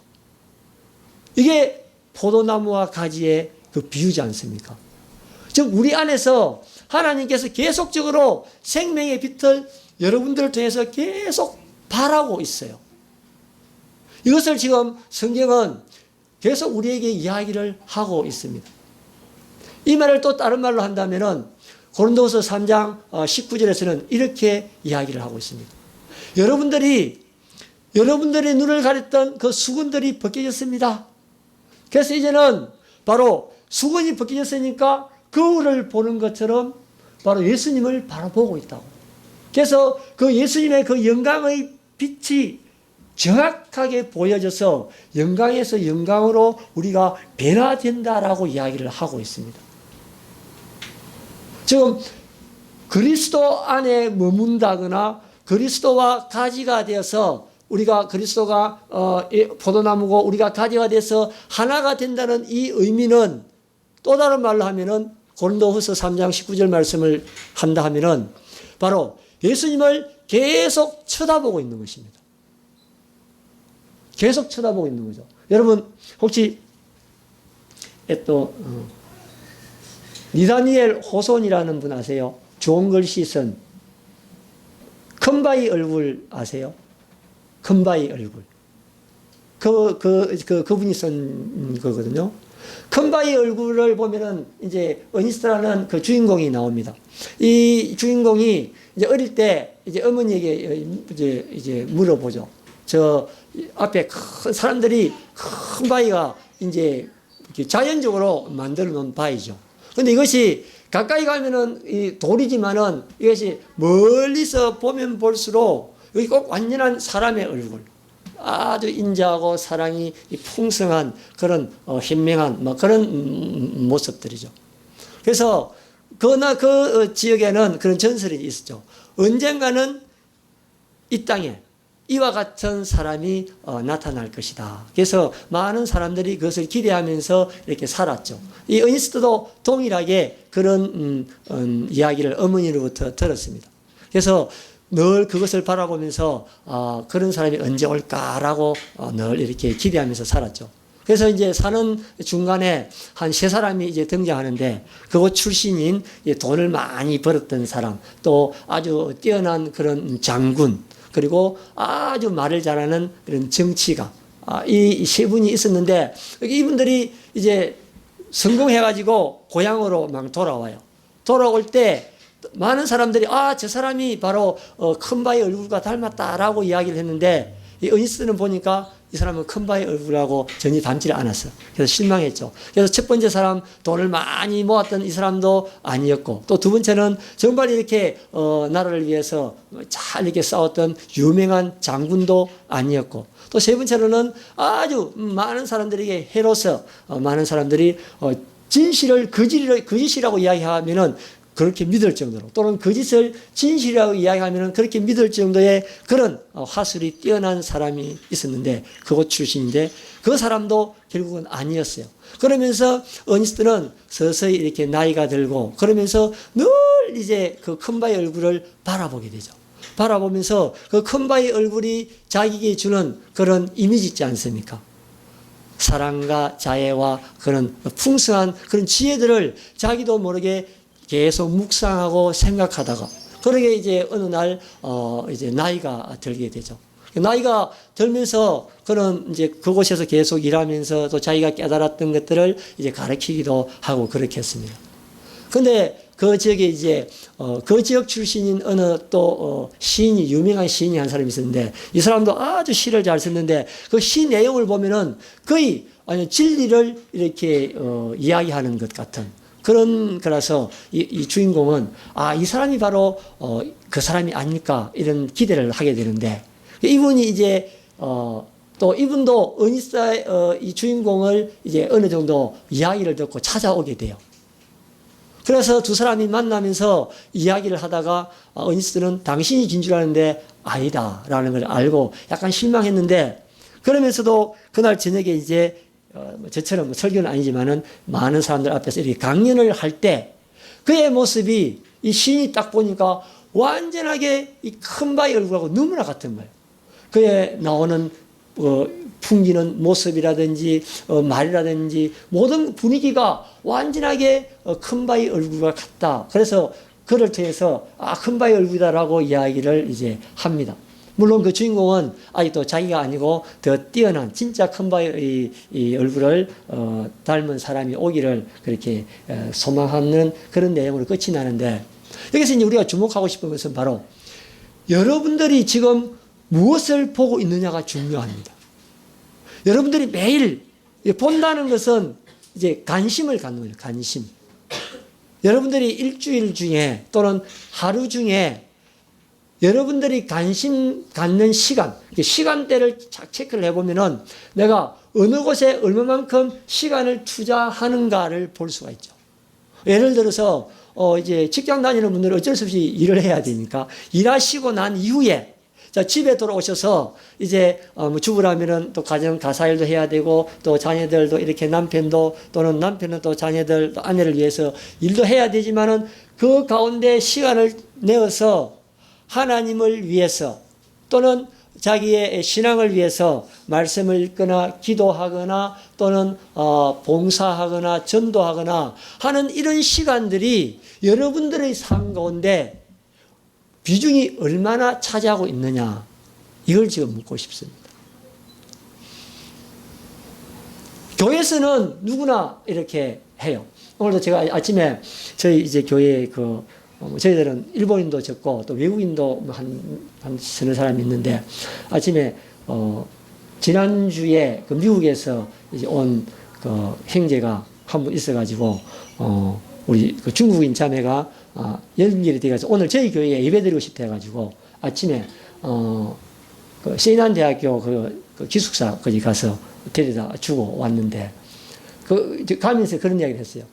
이게 포도나무와 가지의 그 비유지 않습니까? 즉 우리 안에서 하나님께서 계속적으로 생명의 빛을 여러분들을 통해서 계속 발하고 있어요. 이것을 지금 성경은 계속 우리에게 이야기를 하고 있습니다. 이 말을 또 다른 말로 한다면은 고린도후서 3장 19절에서는 이렇게 이야기를 하고 있습니다. 여러분들의 눈을 가렸던 그 수건들이 벗겨졌습니다. 그래서 이제는 바로 수건이 벗겨졌으니까 거울을 보는 것처럼 바로 예수님을 바라보고 있다고. 그래서 그 예수님의 그 영광의 빛이 정확하게 보여져서 영광에서 영광으로 우리가 변화된다라고 이야기를 하고 있습니다. 지금 그리스도 안에 머문다거나 그리스도와 가지가 되어서 우리가 그리스도가 포도나무고 우리가 가지가 돼서 하나가 된다는 이 의미는 또 다른 말로 하면은 고린도후서 3장 19절 말씀을 한다 하면은 바로 예수님을 계속 쳐다보고 있는 것입니다. 계속 쳐다보고 있는 거죠. 여러분 혹시 또 니다니엘 호손이라는 분 아세요? 좋은 글씨 쓴 큰바위 얼굴 아세요? 큰바위 얼굴. 그분이 쓴 거거든요. 큰바위 얼굴을 보면은 이제 어니스트라는 그 주인공이 나옵니다. 이 주인공이 이제 어릴 때 이제 어머니에게 이제 물어보죠. 저 앞에 큰 사람들이 큰 바위가 이제 자연적으로 만들어 놓은 바위죠. 근데 이것이 가까이 가면은 이 돌이지만은 이것이 멀리서 보면 볼수록 여기 꼭 완전한 사람의 얼굴, 아주 인자하고 사랑이 풍성한 그런 현명한 뭐 그런 모습들이죠. 그래서 그 지역에는 그런 전설이 있었죠. 언젠가는 이 땅에 이와 같은 사람이 나타날 것이다. 그래서 많은 사람들이 그것을 기대하면서 이렇게 살았죠. 이 어니스트도 동일하게 그런 이야기를 어머니로부터 들었습니다. 그래서 늘 그것을 바라보면서 그런 사람이 언제 올까라고 늘 이렇게 기대하면서 살았죠. 그래서 이제 사는 중간에 한 세 사람이 이제 등장하는데 그곳 출신인 돈을 많이 벌었던 사람, 또 아주 뛰어난 그런 장군, 그리고 아주 말을 잘하는 그런 정치가, 이 세 분이 있었는데 이분들이 이제 성공해가지고 고향으로 막 돌아와요. 돌아올 때 많은 사람들이 저 사람이 바로 큰바위 얼굴과 닮았다라고 이야기를 했는데 이 어니스트는 보니까 이 사람은 큰바위 얼굴하고 전혀 닮지를 않았어. 그래서 실망했죠. 그래서 첫 번째 사람 돈을 많이 모았던 이 사람도 아니었고, 또 두 번째는 정말 이렇게 나라를 위해서 잘 이렇게 싸웠던 유명한 장군도 아니었고, 또 세 번째로는 아주 많은 사람들에게 해로서 많은 사람들이 진실을 거짓이라고 이야기하면은 그렇게 믿을 정도로, 또는 거짓을 진실이라고 이야기하면 그렇게 믿을 정도의 그런 화술이 뛰어난 사람이 있었는데 그곳 출신인데 그 사람도 결국은 아니었어요. 그러면서 어니스트는 서서히 이렇게 나이가 들고 그러면서 늘 이제 그 큰바위 얼굴을 바라보게 되죠. 바라보면서 그 큰바위 얼굴이 자기에게 주는 그런 이미지 있지 않습니까? 사랑과 자애와 그런 풍성한 그런 지혜들을 자기도 모르게 계속 묵상하고 생각하다가 그러게 이제 어느 날 이제 나이가 들게 되죠. 나이가 들면서 그런 이제 그곳에서 계속 일하면서 또 자기가 깨달았던 것들을 이제 가르치기도 하고 그렇게 했습니다. 근데 그 지역에 이제 그 지역 출신인 어느 또 시인이, 유명한 시인이 한 사람이 있었는데 이 사람도 아주 시를 잘 썼는데 그 시 내용을 보면은 거의 진리를 이렇게 이야기하는 것 같은 그런 거라서 이 주인공은 이 사람이 바로 그 사람이 아닐까 이런 기대를 하게 되는데 이분이 이제 또 이분도 어니스트의 이 주인공을 이제 어느 정도 이야기를 듣고 찾아오게 돼요. 그래서 두 사람이 만나면서 이야기를 하다가 어니스트는 당신이 진 줄 아는데 아니다라는 걸 알고 약간 실망했는데 그러면서도 그날 저녁에 이제 저처럼 뭐 설교는 아니지만은 많은 사람들 앞에서 이렇게 강연을 할 때 그의 모습이 이 시인이 딱 보니까 완전하게 이 큰 바위 얼굴하고 너무나 같은 거예요. 그의 나오는 풍기는 모습이라든지 말이라든지 모든 분위기가 완전하게 큰 바위 얼굴과 같다. 그래서 그를 통해서 큰 바위 얼굴이다라고 이야기를 이제 합니다. 물론 그 주인공은 아직도 자기가 아니고 더 뛰어난 진짜 큰 바위 이 얼굴을 닮은 사람이 오기를 그렇게 소망하는 그런 내용으로 끝이 나는데, 여기서 이제 우리가 주목하고 싶은 것은 바로 여러분들이 지금 무엇을 보고 있느냐가 중요합니다. 여러분들이 매일 본다는 것은 이제 관심을 갖는 거예요. 관심. 여러분들이 일주일 중에 또는 하루 중에 여러분들이 관심 갖는 시간, 시간대를 체크를 해보면은 내가 어느 곳에 얼마만큼 시간을 투자하는가를 볼 수가 있죠. 예를 들어서 이제 직장 다니는 분들은 어쩔 수 없이 일을 해야 되니까 일하시고 난 이후에 자, 집에 돌아오셔서 이제 뭐 주부라면은 또 가정 가사일도 해야 되고 또 자녀들도 이렇게 남편도 또는 남편은 또 자녀들 또 아내를 위해서 일도 해야 되지만은 그 가운데 시간을 내어서 하나님을 위해서 또는 자기의 신앙을 위해서 말씀을 읽거나 기도하거나 또는 봉사하거나 전도하거나 하는 이런 시간들이 여러분들의 삶 가운데 비중이 얼마나 차지하고 있느냐, 이걸 지금 묻고 싶습니다. 교회에서는 누구나 이렇게 해요. 오늘도 제가 아침에 저희 이제 교회에 저희들은 일본인도 적고 또 외국인도 한 서너 사람이 있는데, 아침에 지난주에 그 미국에서 이제 온 그 형제가 한 분 있어가지고 우리 그 중국인 자매가 연결이 돼가지고 오늘 저희 교회에 예배드리고 싶다 해가지고 아침에 그 세이난 대학교 그 기숙사 거기 가서 데려다 주고 왔는데, 가면서 그런 이야기를 했어요.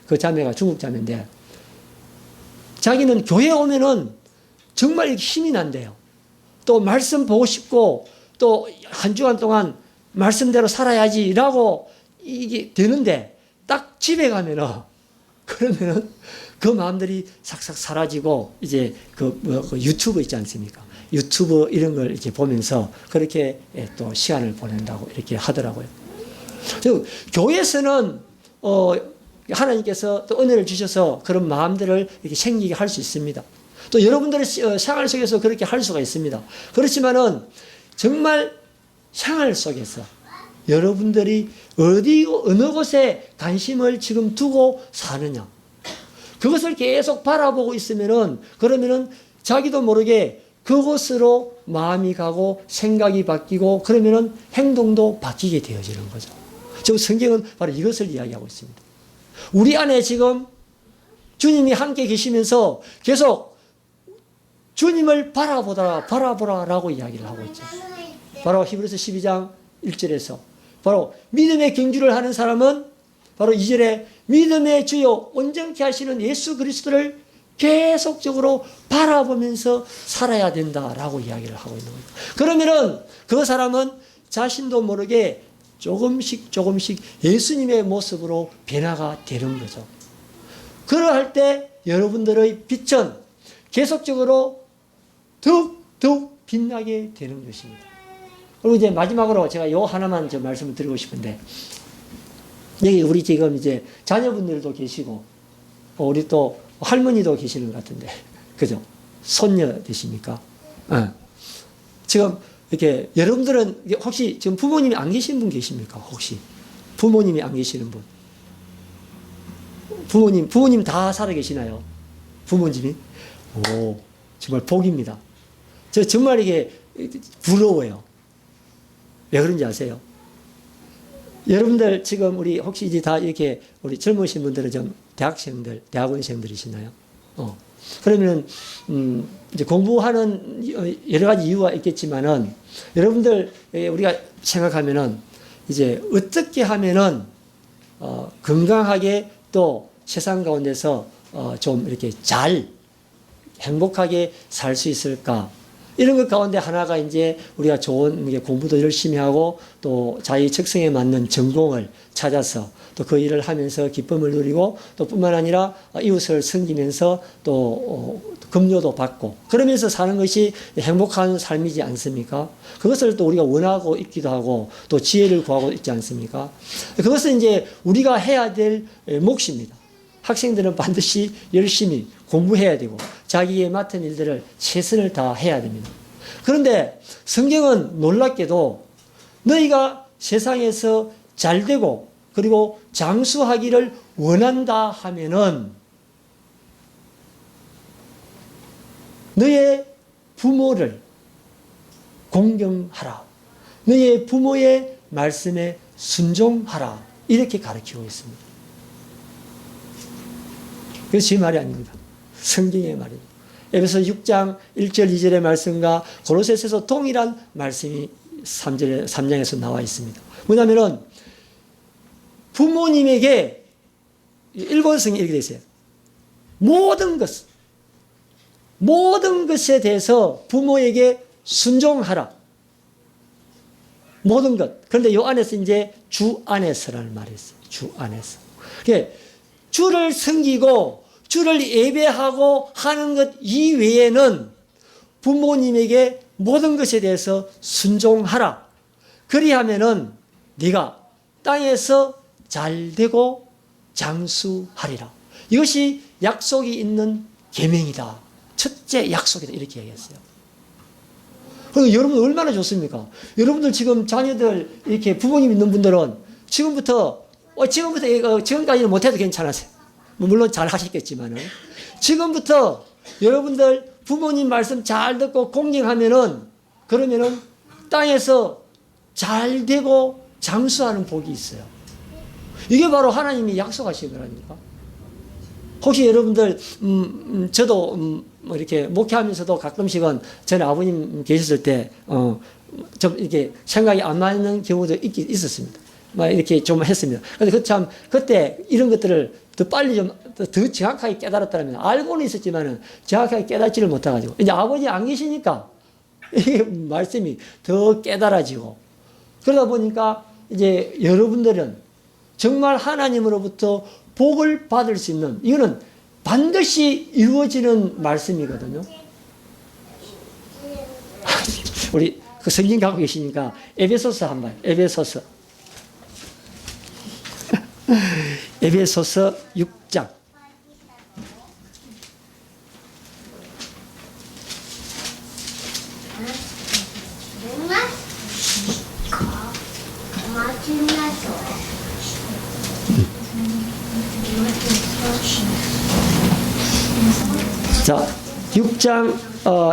그 자매가 중국 자매인데 자기는 교회에 오면은 정말 힘이 난대요. 또 말씀 보고 싶고 또 한 주간 동안 말씀대로 살아야지라고 이게 되는데, 딱 집에 가면은 그러면은 그 마음들이 싹싹 사라지고 이제 그 유튜브 있지 않습니까? 유튜브 이런 걸 이제 보면서 그렇게 또 시간을 보낸다고 이렇게 하더라고요. 교회에서는 하나님께서 또 은혜를 주셔서 그런 마음들을 이렇게 생기게 할 수 있습니다. 또 여러분들의 생활 속에서 그렇게 할 수가 있습니다. 그렇지만은 정말 생활 속에서 여러분들이 어느 곳에 관심을 지금 두고 사느냐, 그것을 계속 바라보고 있으면은 그러면은 자기도 모르게 그곳으로 마음이 가고 생각이 바뀌고 그러면은 행동도 바뀌게 되어지는 거죠. 지금 성경은 바로 이것을 이야기하고 있습니다. 우리 안에 지금 주님이 함께 계시면서 계속 주님을 바라보라라고 이야기를 하고 있죠. 바로 히브리서 12장 1절에서 바로 믿음의 경주를 하는 사람은 바로 2절에 믿음의 주요 온전케 하시는 예수 그리스도를 계속적으로 바라보면서 살아야 된다라고 이야기를 하고 있는 거예요. 그러면은 그 사람은 자신도 모르게 조금씩 예수님의 모습으로 변화가 되는 거죠. 그러할 때 여러분들의 빛은 계속적으로 더욱 빛나게 되는 것입니다. 그리고 이제 마지막으로 제가 요 하나만 좀 말씀을 드리고 싶은데, 여기 우리 지금 이제 자녀분들도 계시고, 우리 또 할머니도 계시는 것 같은데, 그죠? 손녀 되십니까? 지금 이렇게 여러분들은 혹시 지금 부모님이 안 계신 분 계십니까? 혹시 부모님이 안 계시는 분? 부모님 다 살아 계시나요? 부모님이? 오, 정말 복입니다. 저 정말 이게 부러워요. 왜 그런지 아세요? 여러분들 지금 우리 혹시 이제 다 이렇게 우리 젊으신 분들은 좀 대학원생들이시나요? 그러면은 이제 공부하는 여러 가지 이유가 있겠지만은 여러분들 우리가 생각하면은 이제 어떻게 하면은 건강하게 또 세상 가운데서 좀 이렇게 잘 행복하게 살 수 있을까? 이런 것 가운데 하나가 이제 우리가 좋은 공부도 열심히 하고 또 자기 적성에 맞는 전공을 찾아서 또 그 일을 하면서 기쁨을 누리고 또 뿐만 아니라 이웃을 섬기면서 또 급료도 받고 그러면서 사는 것이 행복한 삶이지 않습니까? 그것을 또 우리가 원하고 있기도 하고 또 지혜를 구하고 있지 않습니까? 그것은 이제 우리가 해야 될 몫입니다. 학생들은 반드시 열심히 공부해야 되고 자기에 맡은 일들을 최선을 다해야 됩니다. 그런데 성경은 놀랍게도 너희가 세상에서 잘되고 그리고 장수하기를 원한다 하면은 너의 부모를 공경하라. 너의 부모의 말씀에 순종하라. 이렇게 가르치고 있습니다. 그것이 제 말이 아닙니다. 성경의 말입니다. 에베소 6장 1절 2절의 말씀과 고로새서에서 동일한 말씀이 3장에서 나와 있습니다. 뭐냐면은 부모님에게 일본성이 이렇게 되어 있어요. 모든 것에 대해서 부모에게 순종하라. 모든 것. 그런데 요 안에서 이제 주 안에서라는 말이 있어요. 주 안에서. 그러니까 주를 섬기고 주를 예배하고 하는 것 이외에는 부모님에게 모든 것에 대해서 순종하라. 그리하면은 네가 땅에서 잘되고 장수하리라. 이것이 약속이 있는 계명이다. 첫째 약속이다. 이렇게 얘기했어요. 여러분 얼마나 좋습니까? 여러분들 지금 자녀들 이렇게 부모님 있는 분들은 지금까지는 못해도 괜찮으세요. 물론 잘 하시겠지만은 지금부터 여러분들 부모님 말씀 잘 듣고 공경하면은 그러면은 땅에서 잘 되고 장수하는 복이 있어요. 이게 바로 하나님이 약속하신 거라니까. 혹시 여러분들 저도 뭐 이렇게 목회하면서도 가끔씩은 전에 아버님 계셨을 때 좀 이렇게 생각이 안 맞는 경우도 있었습니다. 막 이렇게 좀 했습니다. 근데 그때 이런 것들을 더 빨리 더 정확하게 깨달았다면 알고는 있었지만은 정확하게 깨닫지를 못해가지고 이제 아버지 안 계시니까 이게 말씀이 더 깨달아지고 그러다 보니까 이제 여러분들은 정말 하나님으로부터 복을 받을 수 있는 이거는 반드시 이루어지는 말씀이거든요. 우리 그 성경 갖고 계시니까 에베소서 한번 에베소서 6장 자, 6장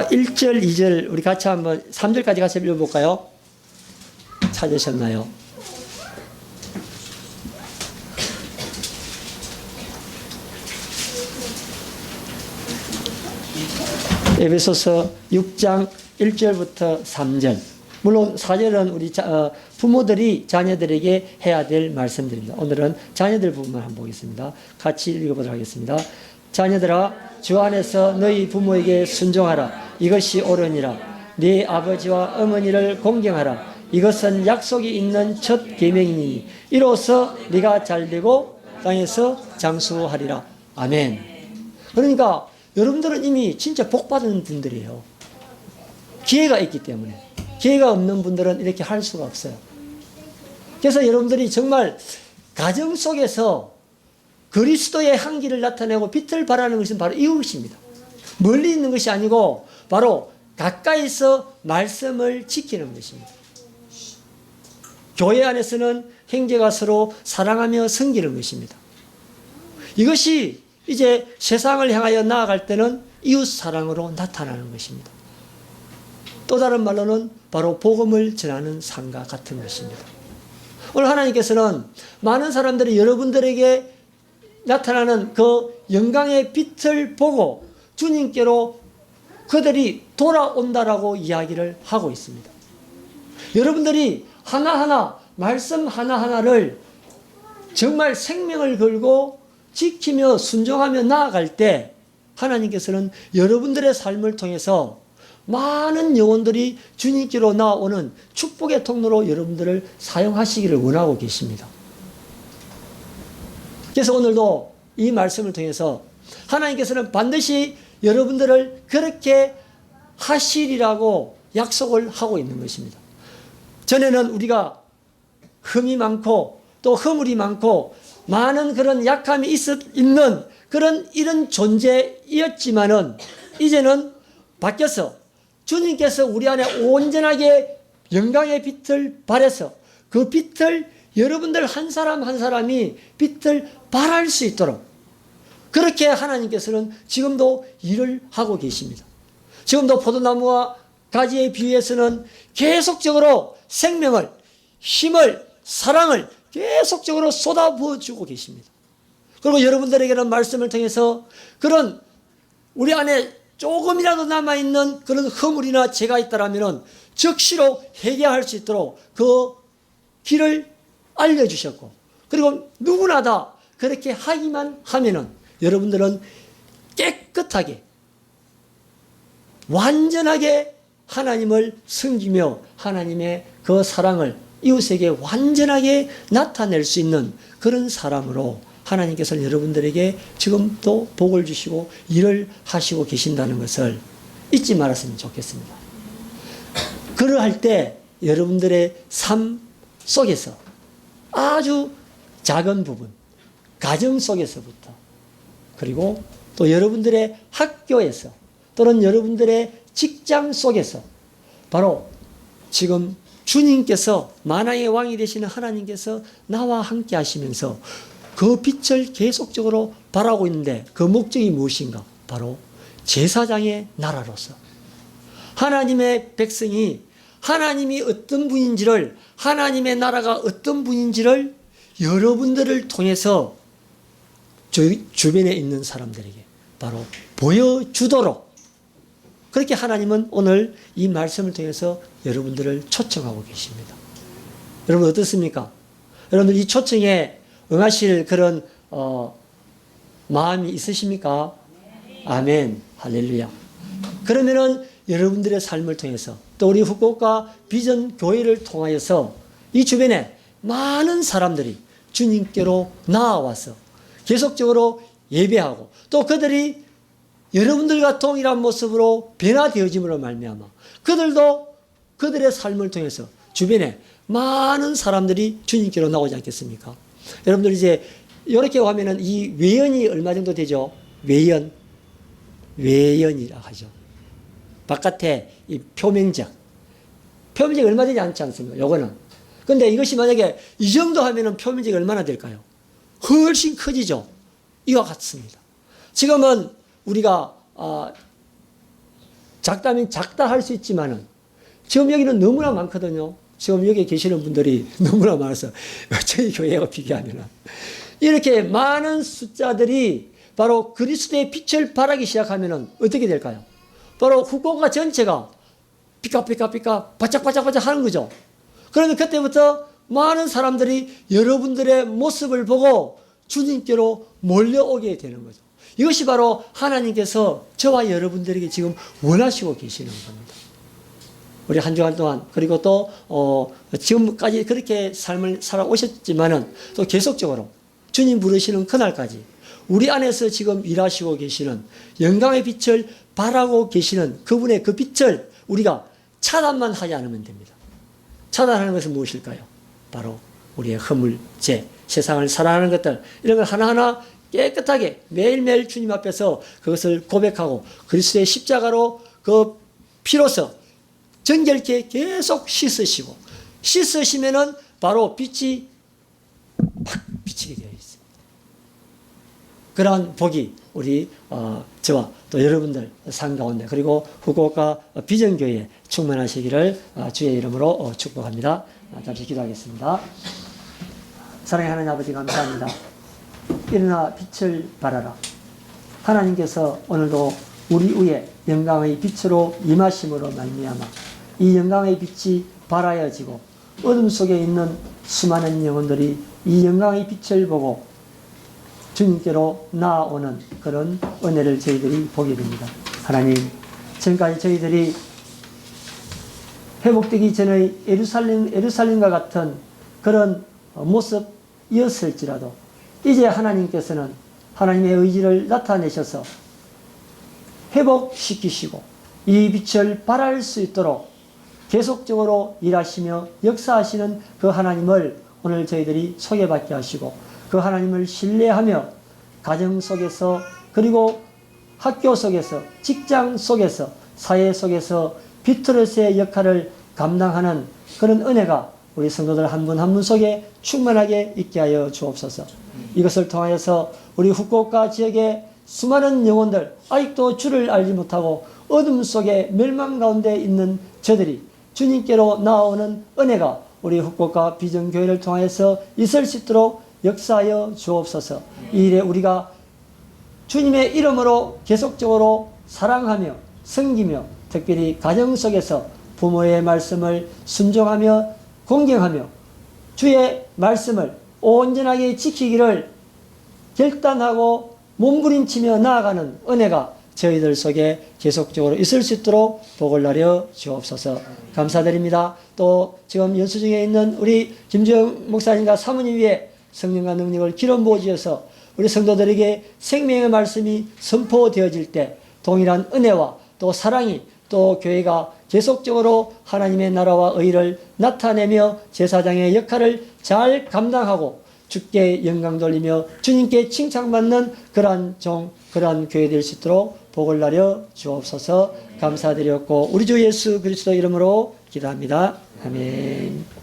1절, 2절 우리 같이 한번 3절까지 같이 읽어볼까요? 찾으셨나요? 에베소서 6장 1절부터 3절. 물론 4절은 우리 부모들이 자녀들에게 해야 될 말씀들입니다. 오늘은 자녀들 부분만 한번 보겠습니다. 같이 읽어보도록 하겠습니다. 자녀들아 주 안에서 너희 부모에게 순종하라. 이것이 옳으니라. 네 아버지와 어머니를 공경하라. 이것은 약속이 있는 첫 계명이니 이로써 네가 잘되고 땅에서 장수하리라. 아멘. 그러니까 여러분들은 이미 진짜 복받은 분들이에요. 기회가 있기 때문에. 기회가 없는 분들은 이렇게 할 수가 없어요. 그래서 여러분들이 정말 가정 속에서 그리스도의 향기를 나타내고 빛을 발하는 것은 바로 이것입니다. 멀리 있는 것이 아니고 바로 가까이서 말씀을 지키는 것입니다. 교회 안에서는 형제가 서로 사랑하며 섬기는 것입니다. 이것이 이제 세상을 향하여 나아갈 때는 이웃 사랑으로 나타나는 것입니다. 또 다른 말로는 바로 복음을 전하는 삶과 같은 것입니다. 오늘 하나님께서는 많은 사람들이 여러분들에게 나타나는 그 영광의 빛을 보고 주님께로 그들이 돌아온다라고 이야기를 하고 있습니다. 여러분들이 하나하나 말씀 하나하나를 정말 생명을 걸고 지키며 순종하며 나아갈 때 하나님께서는 여러분들의 삶을 통해서 많은 영혼들이 주님께로 나오는 축복의 통로로 여러분들을 사용하시기를 원하고 계십니다. 그래서 오늘도 이 말씀을 통해서 하나님께서는 반드시 여러분들을 그렇게 하시리라고 약속을 하고 있는 것입니다. 전에는 우리가 흠이 많고 또 허물이 많고 많은 그런 약함이 있는 그런 이런 존재였지만은 이제는 바뀌어서 주님께서 우리 안에 온전하게 영광의 빛을 발해서 그 빛을 여러분들 한 사람 한 사람이 빛을 발할 수 있도록 그렇게 하나님께서는 지금도 일을 하고 계십니다. 지금도 포도나무와 가지에 비유해서는 계속적으로 생명을, 힘을, 사랑을 계속적으로 쏟아부어 주고 계십니다. 그리고 여러분들에게는 말씀을 통해서 그런 우리 안에 조금이라도 남아있는 그런 허물이나 죄가 있다라면 즉시로 해결할 수 있도록 그 길을 알려주셨고 그리고 누구나 다 그렇게 하기만 하면은 여러분들은 깨끗하게 완전하게 하나님을 섬기며 하나님의 그 사랑을 이웃에게 완전하게 나타낼 수 있는 그런 사람으로 하나님께서는 여러분들에게 지금도 복을 주시고 일을 하시고 계신다는 것을 잊지 말았으면 좋겠습니다. 그러할 때 여러분들의 삶 속에서 아주 작은 부분, 가정 속에서부터 그리고 또 여러분들의 학교에서 또는 여러분들의 직장 속에서 바로 지금 주님께서 만왕의 왕이 되시는 하나님께서 나와 함께 하시면서 그 빛을 계속적으로 발하고 있는데 그 목적이 무엇인가? 바로 제사장의 나라로서 하나님의 백성이 하나님이 어떤 분인지를 하나님의 나라가 어떤 분인지를 여러분들을 통해서 주변에 있는 사람들에게 바로 보여주도록 그렇게 하나님은 오늘 이 말씀을 통해서 여러분들을 초청하고 계십니다. 여러분 어떻습니까? 여러분들 이 초청에 응하실 그런 마음이 있으십니까? 아멘. 할렐루야. 그러면은 여러분들의 삶을 통해서 또 우리 후쿠오카 비전 교회를 통하여서 이 주변에 많은 사람들이 주님께로 나아와서 계속적으로 예배하고 또 그들이 여러분들과 동일한 모습으로 변화되어짐으로 말미암아 그들도 그들의 삶을 통해서 주변에 많은 사람들이 주님께로 나오지 않겠습니까? 여러분들 이제 이렇게 하면은 이 외연이 얼마 정도 되죠? 외연이라 하죠. 바깥에 이 표면적 얼마 되지 않지 않습니까? 요거는. 근데 이것이 만약에 이 정도 하면은 표면적이 얼마나 될까요? 훨씬 커지죠. 이와 같습니다. 지금은 우리가 작다면 작다 할 수 있지만은 지금 여기는 너무나 많거든요. 지금 여기 계시는 분들이 너무나 많아서 저희 교회와 비교하면은 이렇게 많은 숫자들이 바로 그리스도의 빛을 발하기 시작하면은 어떻게 될까요? 바로 후쿠오카 전체가 피카피카피카 바짝바짝바짝 하는 거죠. 그러면 그때부터 많은 사람들이 여러분들의 모습을 보고 주님께로 몰려오게 되는 거죠. 이것이 바로 하나님께서 저와 여러분들에게 지금 원하시고 계시는 겁니다. 우리 한 주간 동안 그리고 또 지금까지 그렇게 삶을 살아오셨지만은 또 계속적으로 주님 부르시는 그날까지 우리 안에서 지금 일하시고 계시는 영광의 빛을 발하고 계시는 그분의 그 빛을 우리가 차단만 하지 않으면 됩니다. 차단하는 것은 무엇일까요? 바로 우리의 허물, 죄, 세상을 사랑하는 것들 이런 걸 하나하나 깨끗하게 매일매일 주님 앞에서 그것을 고백하고 그리스도의 십자가로 그 피로서 정결케 계속 씻으시고 씻으시면은 바로 빛이 팍 비치게 되어 있습니다. 그러한 복이 우리 저와 또 여러분들 삶 가운데 그리고 후쿠오카 비전교회에 충만하시기를 주의 이름으로 축복합니다. 잠시 기도하겠습니다. 사랑의 하나님 아버지 감사합니다. 일어나 빛을 발하라. 하나님께서 오늘도 우리 위에 영광의 빛으로 임하심으로 말미암아 이 영광의 빛이 발하여지고 어둠 속에 있는 수많은 영혼들이 이 영광의 빛을 보고 주님께로 나아오는 그런 은혜를 저희들이 보게 됩니다. 하나님, 지금까지 저희들이 회복되기 전의 예루살렘과 같은 그런 모습이었을지라도 이제 하나님께서는 하나님의 의지를 나타내셔서 회복시키시고 이 빛을 발할 수 있도록 계속적으로 일하시며 역사하시는 그 하나님을 오늘 저희들이 소개받게 하시고 그 하나님을 신뢰하며 가정 속에서 그리고 학교 속에서 직장 속에서 사회 속에서 비트로스의 역할을 감당하는 그런 은혜가 우리 성도들 한 분 한 분 속에 충만하게 있게 하여 주옵소서. 이것을 통하여서 우리 후쿠오카 지역의 수많은 영혼들, 아직도 주를 알지 못하고 어둠 속에 멸망 가운데 있는 저들이 주님께로 나아오는 은혜가 우리 후쿠오카 비전교회를 통하여서 있을 수 있도록 역사하여 주옵소서. 이 일에 우리가 주님의 이름으로 계속적으로 사랑하며 섬기며 특별히 가정 속에서 부모의 말씀을 순종하며 공경하며 주의 말씀을 온전하게 지키기를 결단하고 몸부림치며 나아가는 은혜가 저희들 속에 계속적으로 있을 수 있도록 복을 내려 주옵소서. 감사드립니다. 또 지금 연수 중에 있는 우리 김주영 목사님과 사모님 위에 성령과 능력을 기름 부어주셔서 우리 성도들에게 생명의 말씀이 선포되어질 때 동일한 은혜와 또 사랑이 또 교회가 계속적으로 하나님의 나라와 의를 나타내며 제사장의 역할을 잘 감당하고 주께 영광 돌리며 주님께 칭찬받는 그러한 그러한 교회 될 수 있도록 복을 내려 주옵소서. 감사드렸고 우리 주 예수 그리스도 이름으로 기도합니다. 아멘.